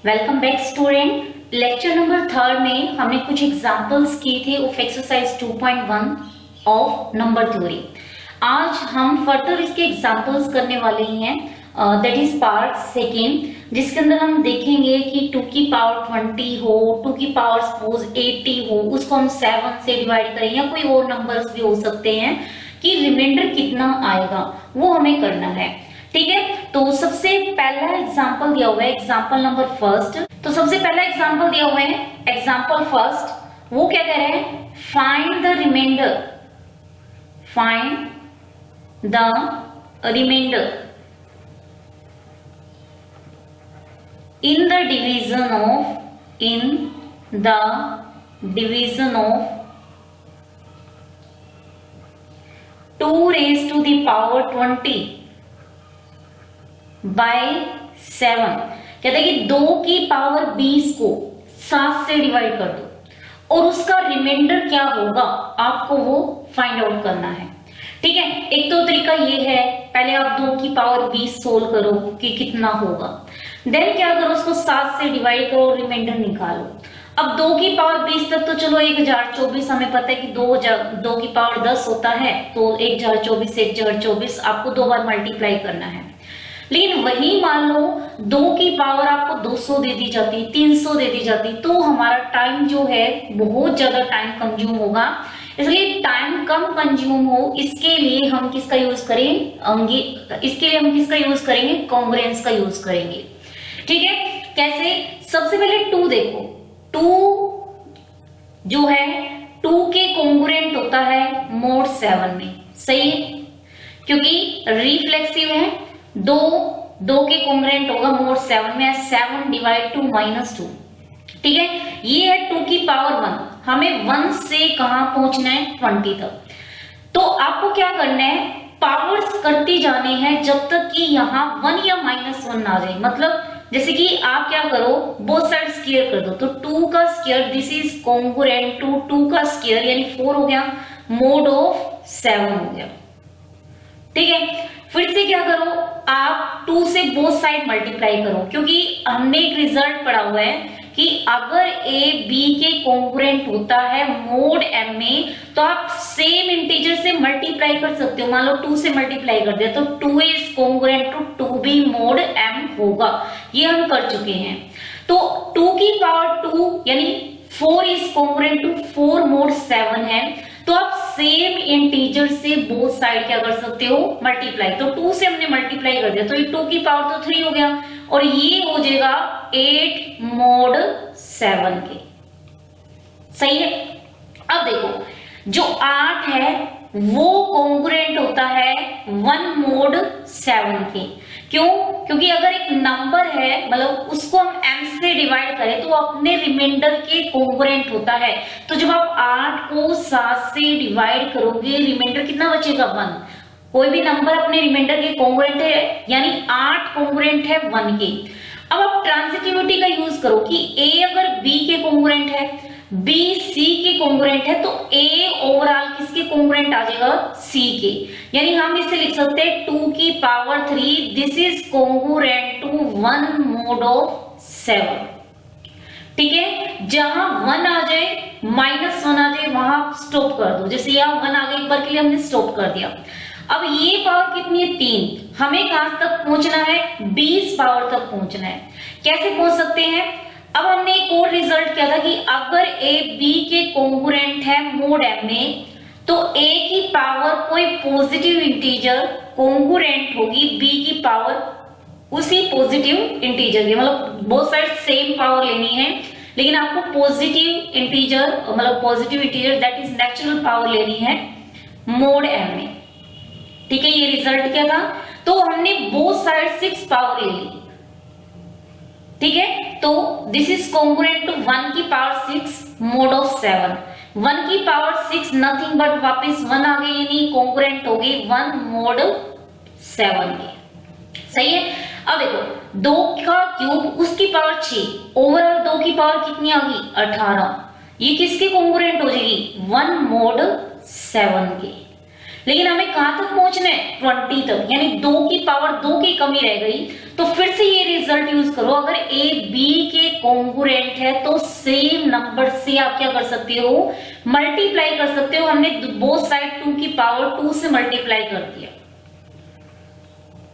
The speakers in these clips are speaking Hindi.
Welcome back student. Lecture number 3 में हमने कुछ एग्जांपल्स किए थे of exercise 2.1 of number theory. आज हम फर्दर इसके एग्जांपल्स करने वाले हैं, दैट इज पार्ट सेकेंड, जिसके अंदर हम देखेंगे कि 2 की पावर 20 हो, 2 की पावर सपोज 80 हो, उसको हम 7 से डिवाइड करें या कोई और नंबर्स भी हो सकते हैं, कि रिमाइंडर कितना आएगा वो हमें करना है। ठीक है, तो सबसे पहला एग्जांपल दिया हुआ है, एग्जांपल नंबर फर्स्ट। तो सबसे पहला एग्जांपल दिया हुआ है, एग्जांपल फर्स्ट। वो क्या कह रहे हैं? Find the remainder, find the remainder in the division of 2 raised to the power 20 by 7। कहते हैं कि 2 की पावर 20 को 7 से डिवाइड कर दो और उसका रिमाइंडर क्या होगा आपको वो फाइंड आउट करना है। ठीक है, एक तो तरीका ये है, पहले आप 2 की पावर 20 सोल्व करो कि कितना होगा, देन क्या करो, उसको 7 से डिवाइड करो, रिमाइंडर निकालो। अब 2 की पावर 20 तक तो चलो 1024, हमें पता है कि 2 की पावर 10 होता है, तो 1024 आपको 2 बार मल्टीप्लाई करना है। लेकिन वही मान लो 2 की पावर आपको 200 दे दी जाती, 300 दे दी जाती, तो हमारा टाइम जो है बहुत ज्यादा टाइम कंज्यूम होगा। इसलिए टाइम कम कंज्यूम हो, इसके लिए हम किसका यूज करेंगे? इसके लिए हम किसका यूज करेंगे? कॉन्ग्रुएंस का यूज करेंगे। ठीक है, कैसे? सबसे पहले 2 देखो, 2 जो है 2 के कॉन्ग्रुएंट होता है मोड 7 में, सही है, क्योंकि रिफ्लेक्सिव है। 2 के कॉन्ग्रुएंट होगा मोड 7 में, 7 डिवाइड 2 -2। ठीक है, ये है 2 की पावर 1। हमें 1 से कहां पहुंचना है? 20 तक। तो आपको क्या करना है? पावर्स करती जाने हैं जब तक कि यहां 1 या -1 आ जाए। मतलब जैसे कि आप क्या करो, बोथ साइड स्क्वायर कर दो, तो 2 का square this is congruent to 2 का स्क्वायर यानी 4 हो गया, मोड ऑफ 7 हो गया। ठीक है, फिर से क्या करो, आप 2 से बोथ साइड मल्टीप्लाई करो, क्योंकि हमने एक रिजल्ट पढ़ा हुआ है कि अगर a b के कॉन्ग्रुएंट होता है मोड m में, तो आप सेम इंटीजर से मल्टीप्लाई कर सकते हो। मान लो 2 से मल्टीप्लाई कर दिया तो 2a is congruent to 2b mod m होगा। ये हम कर चुके हैं। तो 2 की पावर 2 यानी 4 इज कॉन्ग्रुएंट टू 4 मोड 7 है, तो आप सेम इंटीजर से बोथ साइड क्या कर सकते हो? मल्टीप्लाई। तो 2 से हमने मल्टीप्लाई कर दिया, तो ये 2 की पावर तो 3 हो गया और ये हो जाएगा 8 मोड 7 के। सही है। अब देखो, जो 8 है वो कॉन्ग्रुएंट होता है 1 मोड 7 के। क्यों? क्योंकि अगर एक नंबर है, मतलब उसको हम m से डिवाइड करें तो अपने रिमाइंडर के कॉन्ग्रुएंट होता है। तो जब आप 8 को 7 से डिवाइड करोगे, रिमाइंडर कितना बचेगा? 1। कोई भी नंबर अपने रिमाइंडर के कॉन्ग्रुएंट है, यानी 8 कॉन्ग्रुएंट है 1 के। अब आप ट्रांजिटिविटी का यूज करो कि a अगर b के कॉन्ग्रुएंट है, b c के कॉन्ग्रुएंट है, तो a ओवरऑल किसके कॉन्ग्रुएंट आ जाएगा? c के। यानी हम इसे लिख सकते हैं 2 की power 3 this is congruent to 1 mod of 7। ठीक है, जहां 1 आ जाए, -1 आ जाए, वहां स्टॉप कर दो। जैसे यहां 1 आ गया, एक बार के लिए हमने स्टॉप कर दिया। अब ये पावर कितनी है? 3। हमें कहां तक पहुंचना है? 20 पावर तक पहुंचना है। कैसे पहुंच सकते हैं? अब हमने एक और रिजल्ट किया था कि अगर a b के कॉन्ग्रुएंट है मोड m में, तो a की पावर कोई पॉजिटिव इंटीजर कॉन्ग्रुएंट होगी b की पावर उसी पॉजिटिव इंटीजर की। मतलब बोथ साइड सेम पावर लेनी है, लेकिन आपको पॉजिटिव इंटीजर, मतलब positive integer that is natural power लेनी है मोड m में। ठीक है, ये रिजल्ट क्या था? तो हमने बोथ साइड 6 पावर ले ली। ठीक है, तो दिस इज कॉन्ग्रुएंट टू 1 की पावर 6 मोड ऑफ 7। 1 की पावर 6 नथिंग बट वापस 1 आ गई, यानी कॉन्ग्रुएंट हो गई 1 मोड 7 के। सही है। अब देखो 2 का क्यूब उसकी पावर 6, ओवरऑल 2 की पावर कितनी आ गई? 18। ये किसके कॉन्ग्रुएंट हो जाएगी? 1 मोड 7 के। लेकिन हमें कहां तक पहुंचना है 20 तक, यानी 2 की पावर 2 की कमी रह गई। तो फिर से ये रिजल्ट यूज करो, अगर ए बी के कॉन्ग्रुएंट है तो सेम नंबर से आप क्या कर सकते हो, मल्टीप्लाई कर सकते हो। हमने बोथ साइड 2 की पावर 2 से मल्टीप्लाई कर दिया,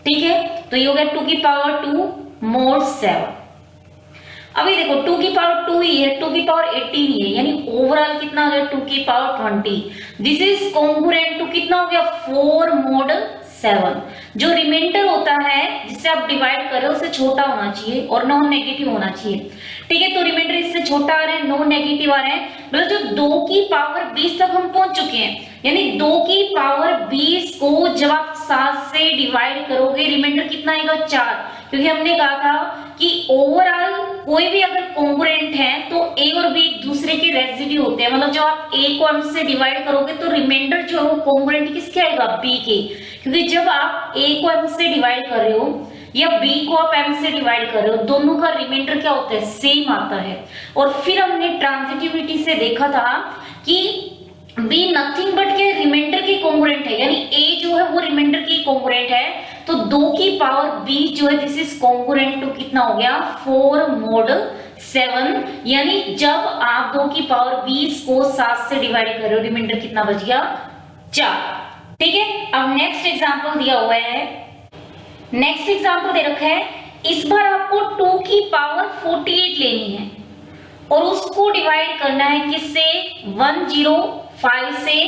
ठीक है। तो ये हो गया 2 की पावर 2 mod 7। अभी देखो 2 की पावर 2 ही है, 2 की पावर 18 ही है, यानी ओवरऑल कितना हो गया 2 की power 20। This is congruent to कितना हो गया 4 mod 7। जो रिमाइंडर होता है जिससे आप डिवाइड कर रहे हो उससे छोटा होना चाहिए और नॉन नेगेटिव होना चाहिए, ठीक है। तो रिमाइंडर इससे छोटा आ रहे हैं, नॉन नेगेटिव आ रहे हैं, मतलब जो 2 की पावर 20 तक हम पहुंच चुके हैं, यानी 2 की पावर 20 को जब आप 7 से डिवाइड करोगे रिमाइंडर कितना आएगा 4, क्योंकि हमने कहा था कि ओवरऑल कोई भी अगर कॉन्ग्रुएंट है तो ए और बी एक दूसरे के रेसिड्यू होते हैं, मतलब जब आप ए को एम से डिवाइड करोगे तो रिमाइंडर जो है वो कॉन्ग्रुएंट किसके आएगा बी के, क्योंकि जब आप ए को एम से डिवाइड कर रहे हो या बी को आप एम से डिवाइड कर रहे हो, दोनों का रिमाइंडर क्या होता है सेम आता है। और फिर हमने ट्रांजिटिविटी से देखा था कि बी नथिंग बट के रिमाइंडर की कॉन्ग्रुएंट है, यानी ए जो है वो रिमाइंडर की कॉन्ग्रुएंट है, तो 2 की पावर बी जो है दिस इज कॉन्ग्रुएंट टू कितना हो गया 4 mod 7, यानी जब आप 2 की पावर 20 को 7 से डिवाइड कर रहे हो रिमाइंडर कितना बच गया 4, ठीक है। अब नेक्स्ट एग्जांपल दिया हुआ है, नेक्स्ट एग्जांपल दे रखा है, इस बार आपको 2 की पावर 48 लेनी है और उसको डिवाइड करना है किससे 105 से,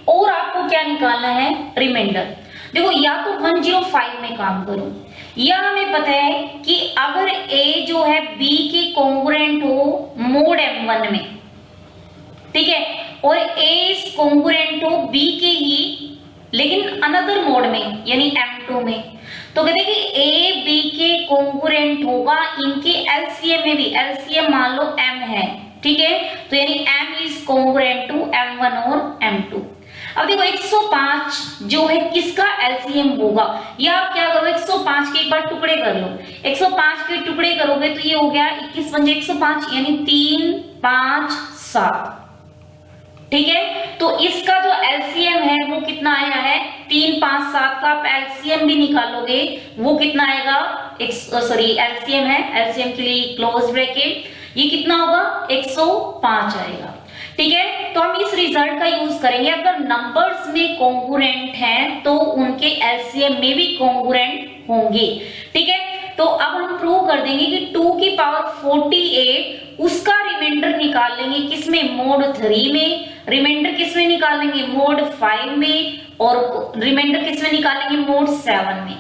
और आपको क्या निकालना है रिमाइंडर। देखो या तो 105 में काम करो, या हमें पता है कि अगर a जो है b के कॉन्ग्रुएंट हो mod m1 में, ठीक है, और a इज कॉन्ग्रुएंट हो b के ही लेकिन अनदर मोड में यानी m2 में, तो कहते हैं कि a b के कॉन्ग्रुएंट होगा इनके LCM में भी, LCM मान लो m है, ठीक है, तो यानी m is congruent to m1 और m2। अब देखो 105 जो है किसका LCM होगा, या आप क्या करो 105 के एक बार टुकड़े कर लो, 105 के टुकड़े करोगे तो ये हो गया 21 पंजे 105 यानी 3 5 7, ठीक है। तो इसका जो LCM है वो कितना आया है 3 5 7 का आप LCM भी निकालोगे वो कितना आएगा, सॉरी LCM है, LCM के लिए क्लोज ब्रैकेट, ये कितना होगा 105 आएगा, ठीक है। तो हम इस रिजल्ट का यूज करेंगे, अगर नंबर्स में कॉन्ग्रुएंट हैं तो उनके LCM में भी कॉन्ग्रुएंट होंगे, ठीक है। तो अब हम प्रूव कर देंगे कि 2 की पावर 48 उसका रिमाइंडर निकाल लेंगे किसमें mod 3 में, रिमाइंडर किसमें निकालेंगे mod 5 में, और रिमाइंडर किसमें निकालेंगे mod 7 में।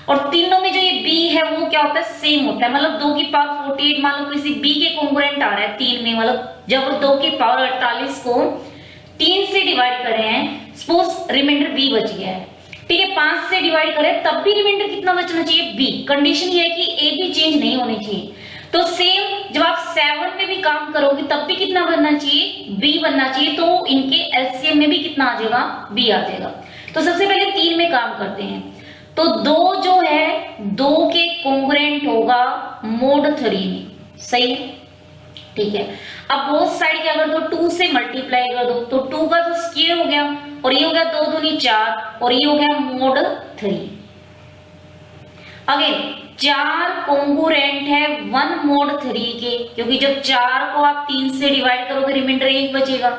और तीनों में जो ये b है वो क्या होता है सेम होता है, मतलब 2 की पावर 48 मान लो किसी b के कॉन्ग्रुएंट आ रहा है 3 में, मतलब जब 2 की पावर 48 को 3 से डिवाइड कर रहे हैं, सपोज रिमाइंडर b बच गया है, ठीक है, 5 से डिवाइड करें तब भी रिमाइंडर कितना बचना चाहिए b, कंडीशन ये है कि a भी चेंज नहीं होनी चाहिए। तो सेम जब आप 7 में भी काम करोगे तब भी कितना बनना चाहिए b बनना चाहिए, तो इनके LCM में भी कितना आ जाएगा b आ जाएगा। तो सबसे पहले 3 में काम करते हैं, तो 2 जो है 2 के कॉन्ग्रुएंट होगा mod 3 में, सही है, ठीक है। अब बोथ साइड क्या कर दो 2 से मल्टीप्लाई कर दो, तो 2 का तो स्क्वायर हो गया और ये हो गया 2 दूनी 4 और ये हो गया mod 3। अगेन 4 कॉन्ग्रुएंट है 1 mod 3 के, क्योंकि जब 4 को आप 3 से डिवाइड करोगे रिमाइंडर 1 बचेगा,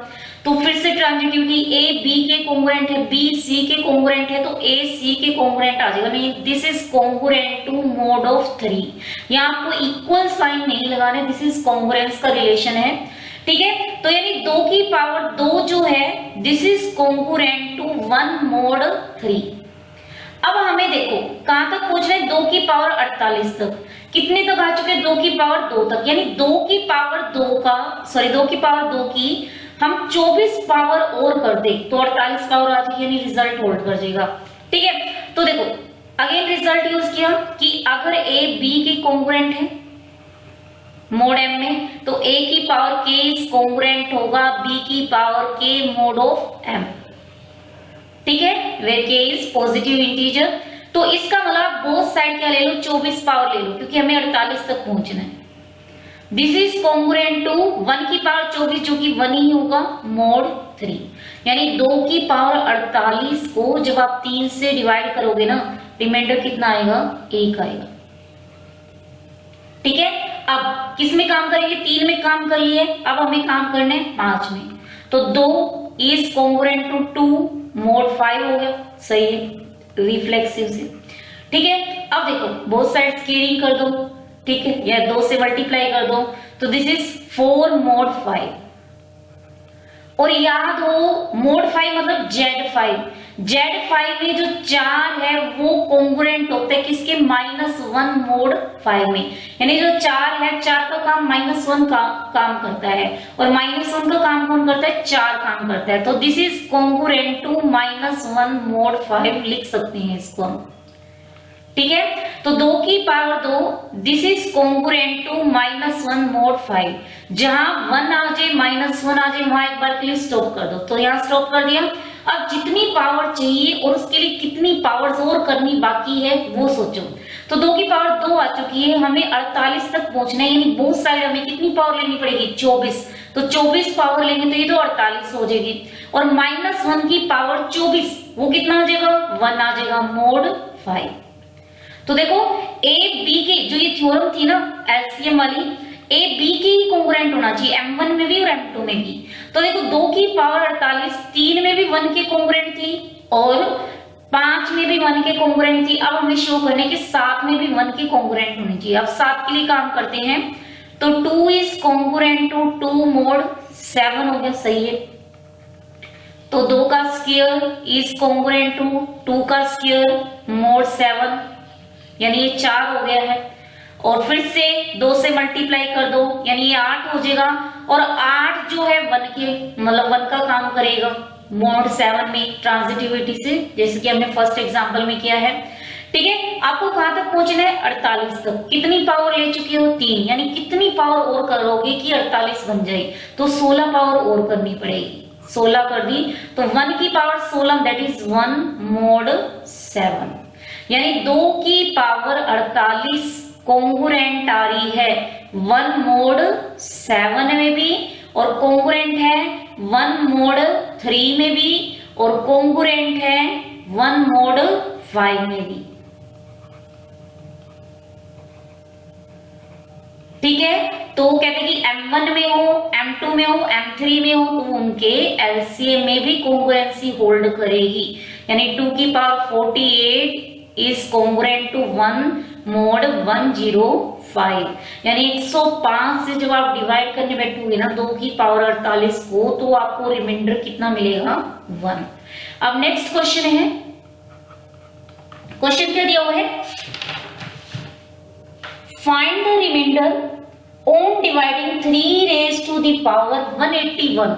तो फिर से ट्रांजिटिविटी a b के कॉन्ग्रुएंट है, b c के कॉन्ग्रुएंट है, तो a c के कॉन्ग्रुएंट आ जाएगा, नहीं this is congruent to mod of 3। यहाँ आपको इक्वल साइन नहीं लगाने, दिस इज कॉन्ग्रुएंस का रिलेशन है, ठीक है। तो यानी 2 की पावर 2 जो है this is congruent to 1 mod 3। अब हमें देखो कहां तक पहुंच रहे हैं 2 की पावर 48 तक, कितने तक आ चुके हैं 2 की पावर 2 तक, यानी 2 की पावर 2 का, सॉरी 2 की पावर 2 की हम 24 पावर और कर दे तो 48 पावर आ जाएगी, यानी रिजल्ट होल्ड कर जाएगा, ठीक है। तो देखो अगेन रिजल्ट यूज किया कि अगर a b के कॉन्ग्रुएंट है mod m में, तो a की पावर k इज कॉन्ग्रुएंट होगा b की power k mod of m, ठीक है, where k is positive integer. तो इसका मतलब बोथ साइड क्या ले लो 24 पावर ले लो, क्योंकि हमें 48 तक पहुंचना है। दिस इज कॉन्ग्रुएंट टू 1 की पावर 24 जो कि 1 ही होगा मोड 3, यानी 2 की पावर 48 को जब आप 3 से डिवाइड करोगे ना, रिमाइंडर कितना आएगा, 1 आएगा। ठीक है, अब किस में काम करेंगे, 3 में काम कर लिए, अब हमें काम करना है 5 में। तो 2 इज कॉन्ग्रुएंट टू 2 मोड 5 हो गया, सही है, रिफ्लेक्सिव से। ठीक है, अब देखो बोथ साइड्स केयरिंग कर दो, ठीक है, या 2 से मल्टीप्लाई कर दो, तो दिस इज 4 मोड 5। और याद हो मोड 5 मतलब Z5, Z5 में जो 4 है वो कॉन्ग्रुएंट होते हैं किसके, -1 मोड 5 में, यानी जो 4 है 4 का काम -1 का काम करता है, और -1 का काम कौन करता है, 4 काम करता है। तो this is congruent to -1 mod 5 लिख सकते हैं इसको हम। ठीक है, तो 2 की power 2, this is congruent to -1 mod 5। जहां 1 आ जाए, -1 आ जाए, वहां एक बार के लिए स्टॉप कर दो, तो यहां स्टॉप कर दिया। अब जितनी पावर चाहिए और उसके लिए कितनी पावर्स और करनी बाकी है वो सोचो। तो 2 की पावर 2 आ चुकी है, हमें 48 तक पहुंचना है, यानी बोथ साइड हमें कितनी पावर लेनी पड़ेगी, 24। तो 24 पावर लेंगे तो ये तो 48 हो जाएगी, और -1 की पावर 24 वो कितना आ जाएगा, 1 आ जाएगा, मोड 5। तो देखो ए बी के जो ये थ्योरम थी ना एलसीएम वाली, ए बी के ही कॉन्ग्रुएंट होना चाहिए, M1 में भी और M2 में भी। तो देखो 2 की पावर 48, 3 में भी 1 के कॉन्ग्रुएंट थी और 5 में भी 1 के कॉन्ग्रुएंट थी। अब हमें शो करने के 7 में भी 1 के कॉन्ग्रुएंट होनी चाहिए। अब 7 के लिए काम करते हैं, तो 2 इज कॉन्ग्रुएंट टू 2 मोड 7 हो गया, सही है। तो 2 का स्क्वायर इज कॉन्ग्रुएंट टू 2 का स्क्वायर मोड 7, यानी ये 4 हो गया है। और फिर से 2 से मल्टीप्लाई कर दो, यानी ये 8 हो जाएगा, और 8 जो है 1 के मतलब 1 का काम करेगा मोड 7 में ट्रांजिटिविटी से, जैसे कि हमने फर्स्ट एग्जांपल में किया है। ठीक है, आपको कहां तक पहुंचना है, 48 तक। कितनी पावर ले चुके हो, 3, यानी कितनी पावर और करोगे कि 48 बन जाए, तो 16 पावर और करनी पड़ेगी। 16 कर दी, तो 1 की पावर 16, दैट इज 1 मोड 7, यानी 2 की पावर 48 कॉन्ग्रुएंट आ रही है 1 मोड 7 में भी, और कॉन्ग्रुएंट है 1 मोड 3 में भी, और कॉन्ग्रुएंट है 1 मोड 5 में भी। ठीक है, तो कहते हैं कि M1 में हो, M2 में हो, M3 में हो, तो उनके LCM में भी कॉन्ग्रुएंसी होल्ड करेगी, यानी 2 की power 48 is congruent to 1 mod 105, यानी 105 से जब आप डिवाइड करने बैठोगे ना 2 की पावर 48 को, तो आपको रिमाइंडर कितना मिलेगा, 1। अब नेक्स्ट क्वेश्चन है, क्वेश्चन क्या दिया हुआ है, find the remainder on dividing 3 raise to the power 181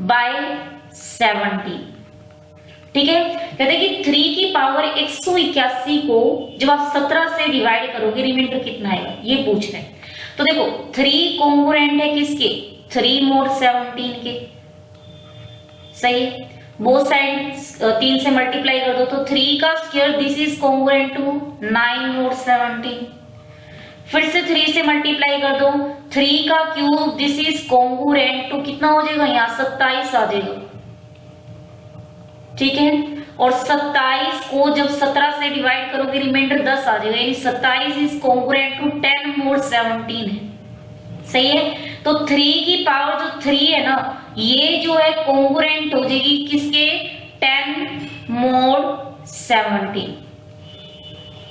by 70। ठीक है, कहते हैं कि 3 की पावर 181 को जब आप 17 से डिवाइड करोगे रिमाइंडर कितना आएगा, ये पूछ रहे हैं। तो देखो 3 कॉन्ग्रुएंट है किसके, 3 मोड 17 के, सही है। बोथ साइड 3 से मल्टीप्लाई कर दो, तो 3 का square this is congruent to 9 mod 17। फिर से 3 से मल्टीप्लाई कर दो, 3 का cube this is congruent to कितना हो जाएगा, यहाँ 27 आ जाएगा। ठीक है, और 27 को जब 17 से डिवाइड करोगे रिमाइंडर 10 आ जाएगा, यानी 27 इज कॉन्ग्रुएंट टू 10 मोड 17 है, सही है। तो 3 की पावर जो 3 है ना, ये जो है कॉन्ग्रुएंट हो जाएगी किसके, 10 मोड 17।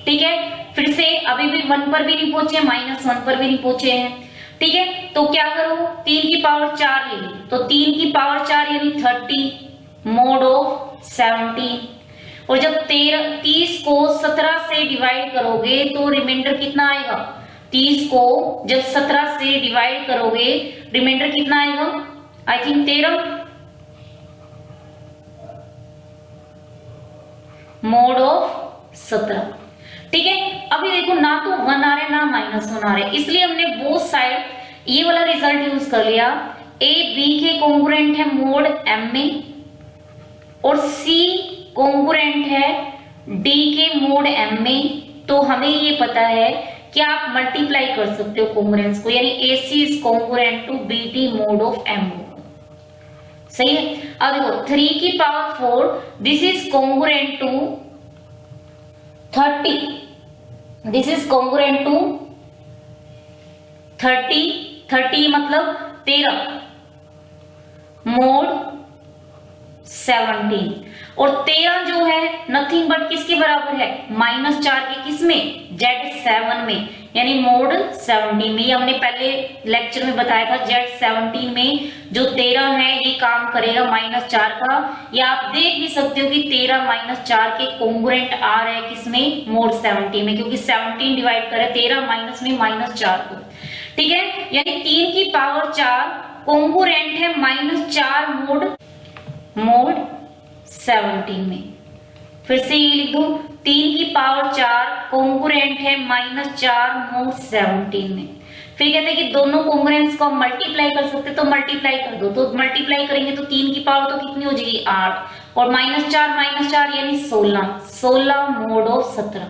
ठीक है, फिर से अभी भी 1 पर भी नहीं पहुंचे, -1 पर भी नहीं पहुंचे हैं। ठीक है, तो क्या करो, 3 की पावर 4 ले ली, तो 3 की पावर 4 यानी 30 मोड ऑफ 17, और जब 30 को 17 से डिवाइड करोगे तो रिमाइंडर कितना आएगा, 30 को जब 17 से डिवाइड करोगे रिमाइंडर कितना आएगा, आई थिंक 13 मोड ऑफ 17। ठीक है, अभी देखो ना तो 1 आ रहा है ना -1 आ रहा है, इसलिए हमने बोथ साइड ये वाला रिजल्ट यूज कर लिया। ए बी के कॉन्ग्रुएंट है मोड M में, और C कॉन्ग्रुएंट है D के मोड M में। तो हमें ये पता है क्या आप मल्टीप्लाई कर सकते हो कॉन्ग्रुएंस को, यानी AC is congruent to BT mod of MO। सही है। अब देखो 3 की power 4 this is congruent to 30, this is congruent to 30 मतलब 13 मोड 17, और 13 जो है नथिंग बट किसके बराबर है, -4 के, किसमें, Z7 में, यानी मोड 17 में। ये हमने पहले लेक्चर में बताया था, Z17 में जो 13 है ये काम करेगा -4 का। या आप देख भी सकते हो कि 13 -4 के कॉन्ग्रुएंट आ रहे हैं किसमें, मोड 17 में, क्योंकि 17 डिवाइड करे 13 माइनस में -4 को। ठीक है, यानी 3 की पावर 4 कॉन्ग्रुएंट है -4 मोड 17 में। फिर से ये लिख दो, 3 की पावर 4 कॉन्ग्रुएंट है -4 मोड 17 में। फिर कहते हैं कि दोनों कॉन्ग्रुएंट्स को हम मल्टीप्लाई कर सकते, तो मल्टीप्लाई कर दो। तो मल्टीप्लाई करेंगे तो 3 की पावर तो कितनी हो जाएगी, 8, और -4 यानी 16 मोड ऑफ 17।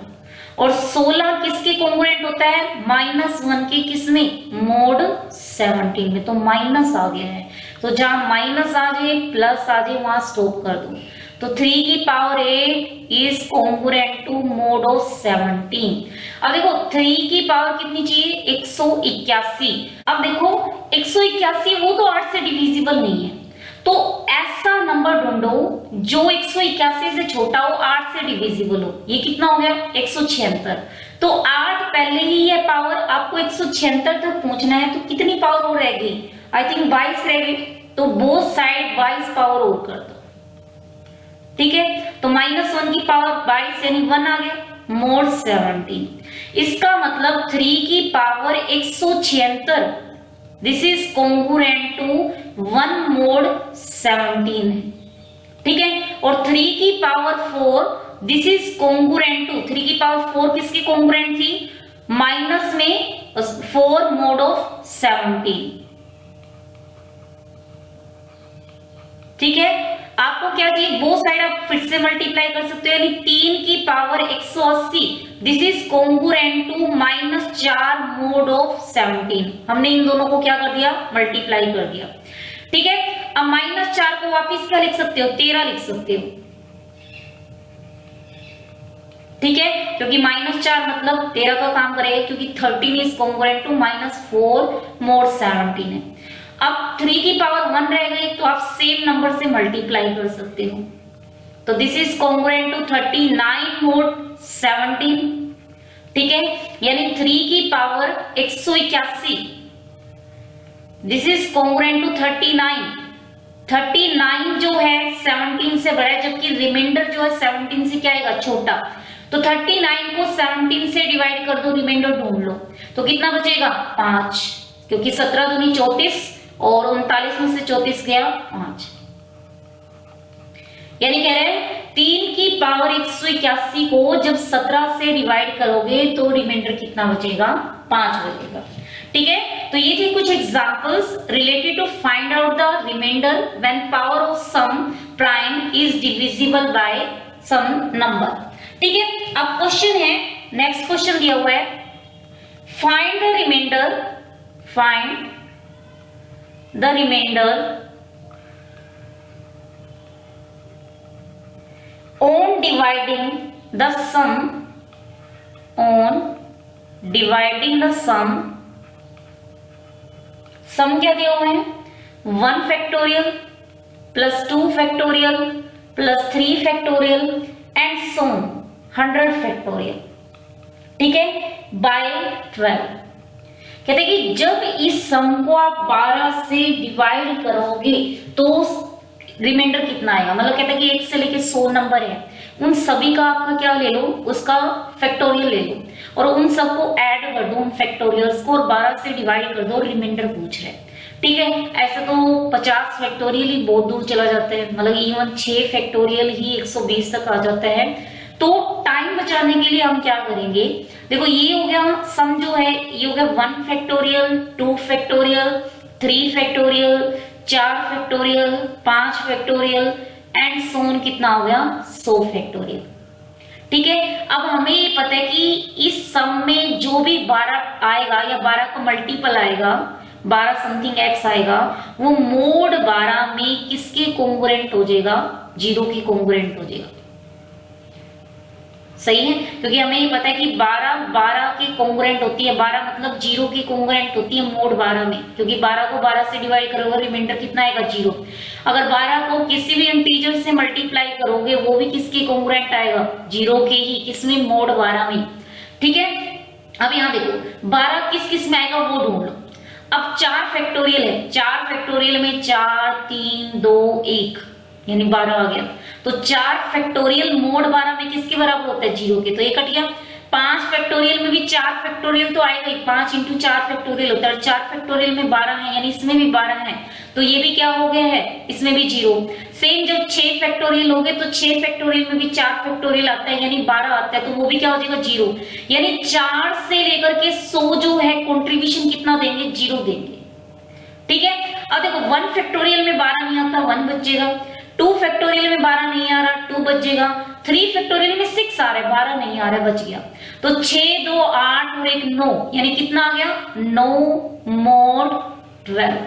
और 16 किसके कॉन्ग्रुएंट होता है, -1 के, किसमें, मोड 17 में। तो माइनस आ गया है, तो जहां माइनस आ जाए प्लस आ जाए वहां स्टॉप कर दो। तो 3 की power 8 is congruent to mod of 17। अब देखो 3 की पावर कितनी चाहिए, 181। अब देखो 181 वो तो 8 से डिविजिबल नहीं है, तो ऐसा नंबर ढूंढो जो 181 से छोटा हो, 8 से डिविजिबल हो। ये कितना हो गया, 176। तो 8 पहले ही है पावर, आपको 176 तक पहुंचना है, तो कितनी पावर और रहेगी, आई थिंक 22 रहेगी। तो बोथ साइड 22 पावर और कर दो। ठीक है, तो -1 की पावर 22 यानी 1 आ गया, मोड 17। इसका मतलब 3 की power 176 this is congruent to 1 mod 17 है। ठीक है, और 3 की power 4 this is congruent to, 3 की पावर 4 किसकी कॉन्ग्रुएंट थी, माइनस में 4 मोड ऑफ 17। ठीक है, आपको क्या चाहिए, वो साइड आप फिर से मल्टीप्लाई कर सकते हो, यानी 3 की power 180 this is congruent to -4 mod of 17। हमने इन दोनों को क्या कर दिया, मल्टीप्लाई कर दिया। ठीक है, अब -4 को वापिस क्या लिख सकते हो, 13 लिख सकते हो। ठीक है, क्योंकि -4 मतलब 13 का काम करेगा, क्योंकि 13 इज कॉन्ग्रुएंट टू -4 मोड 17 है। अब 3 की पावर 1 रह गई, तो आप सेम नंबर से मल्टीप्लाई कर सकते हो। तो this is congruent to 39 mod 17। ठीक है, यानी 3 की power 181 this is congruent to 39। 39 जो है 17 से बड़ा है, जबकि रिमाइंडर जो है 17 से क्या आएगा, छोटा। तो 39 को 17 से डिवाइड कर दो, रिमाइंडर ढूंढ लो, तो कितना बचेगा, 5, क्योंकि 17 दूनी 34 और 39 में से 34 गया 5। यानी कह रहे हैं 3 की पावर 181 को जब 17 से डिवाइड करोगे तो रिमाइंडर कितना बचेगा, 5 बचेगा। ठीक है, तो ये थे कुछ examples related to find out the remainder when power of some prime is divisible by some number. ठीक है, अब क्वेश्चन है, नेक्स्ट क्वेश्चन दिया हुआ है, find the remainder, find the remainder on dividing the sum, on dividing the sum, sum क्या दिया हुआ है, 1 factorial plus 2 factorial plus 3 factorial and so 100 factorial. ठीक है, बाय 12। कहते हैं कि जब इस सम को आप 12 से डिवाइड करोगे तो रिमाइंडर कितना आएगा, मतलब कहते हैं कि 1 से लेके 100 नंबर है, उन सभी का आपका क्या ले लो, उसका फैक्टोरियल ले लो और उन सबको ऐड कर दो, उन फैक्टोरियल्स को, और 12 से डिवाइड कर दो, रिमाइंडर पूछ रहे। ठीक है, ऐसे तो 50 फैक्टोरियल ही बहुत दूर चला जाता है, मतलब इवन 6 फैक्टोरियल ही 120 तक आ जाता है। तो टाइम बचाने के लिए हम क्या करेंगे, देखो ये हो गया सम जो है, ये हो गया 1 factorial, 2 factorial, 3 factorial, 4 factorial, 5 factorial and so on कितना हो गया, 100 फैक्टोरियल। ठीक है। अब हमें ये पता है कि इस सम में जो भी 12 आएगा या 12 का मल्टीपल आएगा, 12 समथिंग x आएगा, वो मोड 12 में किसके कोंग्रुएंट हो जाएगा? 0 के कोंग्रुएंट हो जाएगा। सही है, क्योंकि हमें ये पता है कि 12 के कोंग्रुएंट होती है, 12 मतलब 0 की कोंग्रुएंट होती है मोड 12 में, क्योंकि 12 को 12 से डिवाइड करोगे रिमाइंडर कितना आएगा? 0। अगर 12 को किसी भी इंटीजर से मल्टीप्लाई करोगे वो भी किसके कोंग्रुएंट आएगा? 0 के ही। किसमें? मोड 12 में। ठीक है। अब यहाँ देखो 12 किस किस में आएगा वो ढूंढ लो। अब 4 फैक्टोरियल है, 4 फैक्टोरियल में 4 3 2 1 यानी 12 आ गया। तो 4 फैक्टोरियल मोड 12 में किसके बराबर होता है? 0 के। तो ये कट गया। 5 फैक्टोरियल में भी 4 फैक्टोरियल तो आएगा ही, 5 इंटू 4 फैक्टोरियल होता है। 4 फैक्टोरियल में 12 है यानी इसमें भी 12 है, तो ये भी क्या हो गया है? इसमें भी 0। सेम जब 6 फैक्टोरियल हो गए तो 6 फैक्टोरियल में भी 4 फैक्टोरियल आता है यानी 12 आता है, तो वो भी क्या हो जाएगा? 0। यानी 4 से लेकर के 100 जो है कंट्रीब्यूशन कितना देंगे? 0 देंगे। ठीक है। अब देखो 1 फैक्टोरियल में 12 नहीं आता, 1 बचेगा। 2 फैक्टोरियल में 12 नहीं आ रहा, 2 बचेगा। 3 फैक्टोरियल में 6 आ रहा है, 12 नहीं आ रहा है, बच गया। तो 6 2 8 और 1 9 यानी कितना आ गया? 9 मोड 12।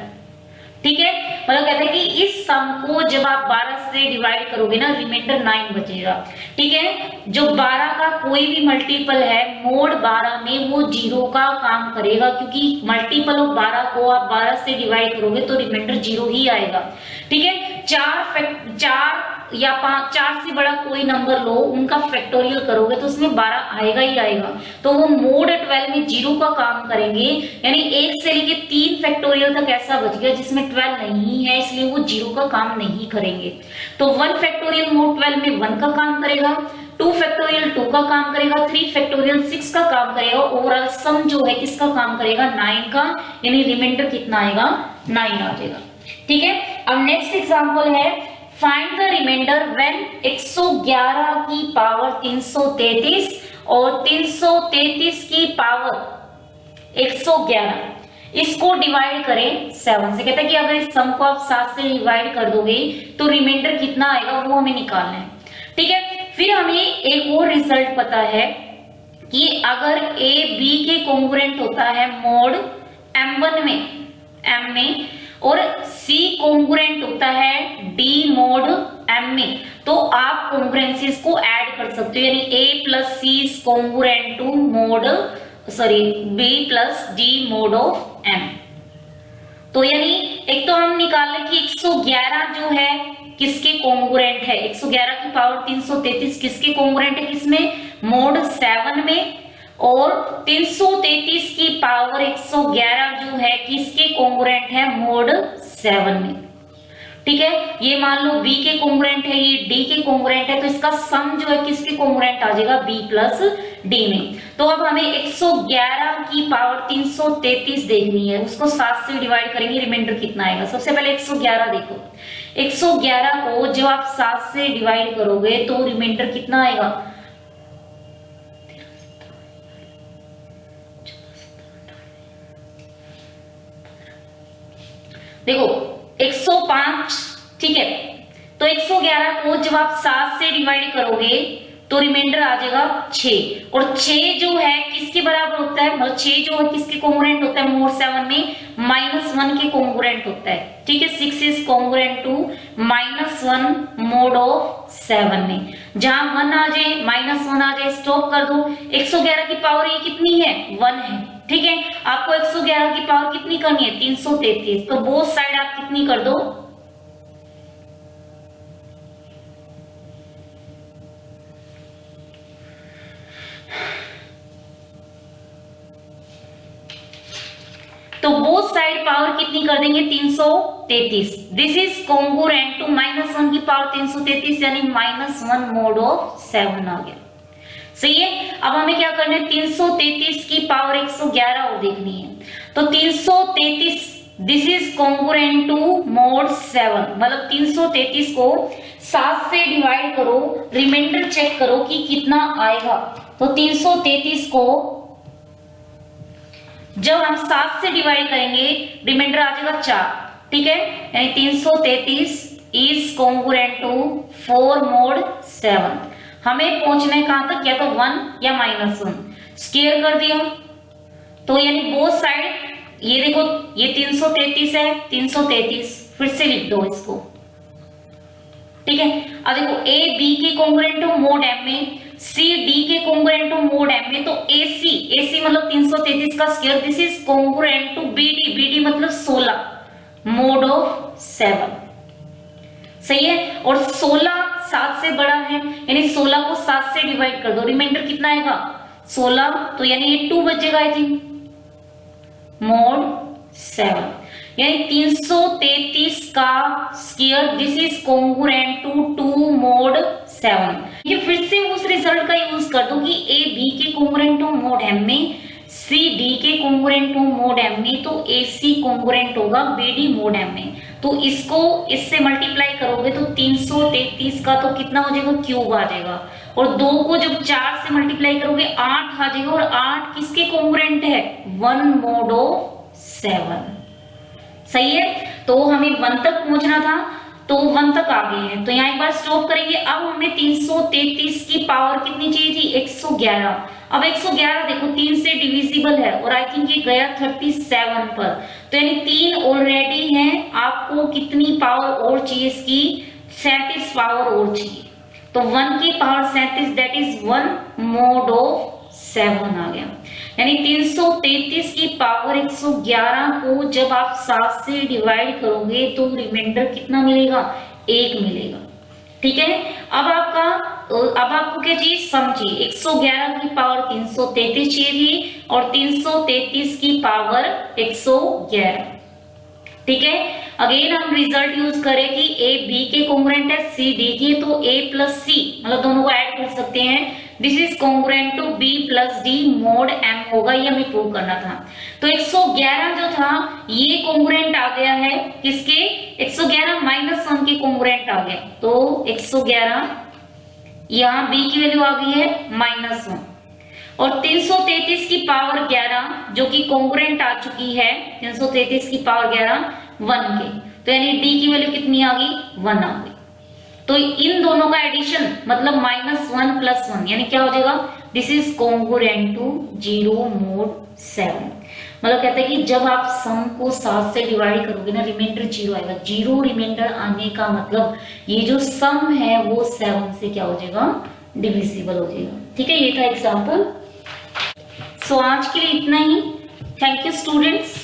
ठीक है। मतलब कहते हैं कि इस सम को जब आप 12 से डिवाइड करोगे ना, रिमाइंडर 9 बचेगा। ठीक है। जो 12 का कोई भी मल्टीपल है मोड 12 में वो 0 का काम करेगा, क्योंकि मल्टीपल ऑफ 12 को आप 12 से डिवाइड करोगे तो रिमाइंडर 0 ही आएगा। ठीक है। 4 या 5, 4 से बड़ा कोई नंबर लो, उनका फैक्टोरियल करोगे तो उसमें 12 आएगा ही आएगा। तो वो मोड 12 में 0 का काम करेंगे, यानी 1 से लेके 3 फैक्टोरियल तक ऐसा बच गया जिसमें 12 नहीं है, इसलिए वो 0 का काम नहीं करेंगे। तो 1 फैक्टोरियल मोड 12 में 1 का काम करेगा, 2 फैक्टोरियल 2 का काम करेगा, 3 फैक्टोरियल 6 का काम करेगा। ओवरऑल सम जो है किसका काम करेगा? 9 का, यानी रिमाइंडर कितना आएगा? 9 आ जाएगा। ठीक है। अब नेक्स्ट एग्जांपल है, फाइंड द रिमाइंडर व्हेन 111 की पावर 333 और 333 की पावर 111 इसको डिवाइड करें 7 से। कहता है कि अगर इस सम को आप 7 से डिवाइड कर दोगे तो रिमाइंडर कितना आएगा वो हमें निकालना है। ठीक है। फिर हमें एक और रिजल्ट पता है कि अगर ए बी के कोंग्रुएंट होता है मोड M1 में, M में, और C कोंग्रुएंट होता है D मोड M में, तो आप कोंग्रुएंसीज को ऐड कर सकते हो, यानी A plus C is congruent to mod B plus D mod of M। तो यानी एक तो हम निकाल लें कि 111 जो है किसके कोंग्रुएंट है, 111 की पावर 333 किसके कोंग्रुएंट है? किसमें? मोड 7 में। और 333 की पावर 111 जो है किसके कोंग्रुएंट है? मोड 7 में। ठीक है। ये मान लो B के कोंग्रुएंट है, ये D के कोंग्रुएंट है, तो इसका सम जो है किसके कोंग्रुएंट आ जाएगा? B प्लस D में। तो अब हमें 111 की पावर 333 देखनी है, उसको 7 से डिवाइड करेंगे, रिमाइंडर कितना आएगा? सबसे पहले 111 देखो, 111 को जब आप 7 से डिवाइड करोगे तो रिमाइंडर कितना आएगा? देखो 105। ठीक है। तो 111 को जब आप 7 से डिवाइड करोगे तो रिमाइंडर आ जाएगा 6, और 6 जो है किसके बराबर होता है? मतलब 6 जो है किसके कोंग्रुएंट होता है? मोड 7 में -1 के कोंग्रुएंट होता है। ठीक है। 6 is congruent to -1 mod of 7 में। जहां 1 आ जाए, -1 आ जाए, स्टॉप कर दो। 111 की पावर ये कितनी है? 1 है। ठीक है। आपको 111 की पावर कितनी करनी है? 333। तो बोथ साइड आप कितनी कर दो? तो बोथ साइड पावर कितनी कर देंगे? 333। दिस इज कोंग्रुएंट टू -1 की पावर 333 यानी -1 मोड ऑफ 7 आ गया। सही है। अब हमें क्या करना है? 333 की पावर 111 और देखनी है। तो 333 this is congruent to mode 7, मतलब 333 को 7 से डिवाइड करो, रिमाइंडर चेक करो कि कितना आएगा। तो 333 को जब हम 7 से डिवाइड करेंगे रिमाइंडर आ जाएगा 4। ठीक है। यानी 333 इज कोंग्रुएंट टू 4 मोड 7। हमें पहुंचना है कहां तक, या तो 1 या -1। स्क्वायर कर दिया तो यानी बोथ साइड, ये देखो ये 333 है, 333 फिर से लिख दो इसको, ठीक है। अब देखो ए बी के कॉन्ग्रुएंट हो मोड एम में, सी डी के कॉन्ग्रुएंट हो मोड एम में, तो AC मतलब 333 का square, this is congruent to BD मतलब 16 मोड ऑफ 7, सही है। और 16 7 से बड़ा है, यानी 16 को 7 से डिवाइड कर दो, रिमाइंडर कितना आएगा 16, तो यानी ये 2 बचेगा आई थिंक, मोड 7, यानी 333 का square, this is congruent to 2 mod 7। ये फिर से उस रिजल्ट का यूज कर दो कि ए बी के कॉन्ग्रुएंट हो मोड एम में, सी डी के कॉन्ग्रुएंट हो मोड एम में, तो AC कॉन्ग्रुएंट होगा BD मोड एम में। तो इसको इससे मल्टीप्लाई करोगे तो 333 का तो कितना हो जाएगा, क्यूब आ जाएगा, और 2 को जब 4 से मल्टीप्लाई करोगे 8 आ जाएगा, और 8 किसके कॉन्ग्रुएंट है, 1 मोड ऑफ 7, सही है। तो हमें 1 तक पहुंचना था, तो 1 तक आ गए हैं, तो यहाँ एक बार स्टॉप करेंगे। अब हमें 333 की पावर कितनी चाहिए थी, 111। अब 111 देखो 3 से डिविजिबल है, और आई थिंक ये गया 37 पर, तो यानी 3 ऑलरेडी है, आपको कितनी पावर और चाहिए इसकी, 37 पावर और चाहिए, तो 1 की power 37 that is 1 mod of 7 आ गया। यानी 333 की पावर 111 को जब आप 7 से डिवाइड करोगे तो रिमाइंडर कितना मिलेगा, 1 मिलेगा, ठीक है। अब आपको क्या चाहिए, सम चाहिए। 111 की पावर 333 चाहिए थी, और 333 की पावर 111, ठीक है। अगेन हम रिजल्ट यूज करें कि A B के कॉन्ग्रुएंट है, C D की, तो A प्लस C मतलब दोनों को ऐड कर सकते हैं, this is congruent to B plus D mod M होगा, ये हमें प्रूव करना था। तो 111 जो था ये कॉन्ग्रुएंट आ गया है किसके, 111 -1 के कॉन्ग्रुएंट आ गया, तो 111 यहाँ B की वैल्यू आ गई है -1, और 333 की पावर 11 जो कि कॉन्ग्रुएंट आ चुकी है, 333 की पावर 11 1 के, तो यानी D की वैल्यू कितनी आ गई, 1 आ गई। तो इन दोनों का एडिशन मतलब -1 + 1 यानी क्या हो जाएगा, this is congruent to 0 mod 7। मतलब कहते हैं कि जब आप सम को 7 से डिवाइड करोगे ना, रिमाइंडर 0 आएगा। 0 रिमाइंडर आने का मतलब ये जो सम है वो 7 से क्या हो जाएगा, डिविजिबल हो जाएगा, ठीक है। ये था एग्जाम्पल। सो आज के लिए इतना ही। Thank you students.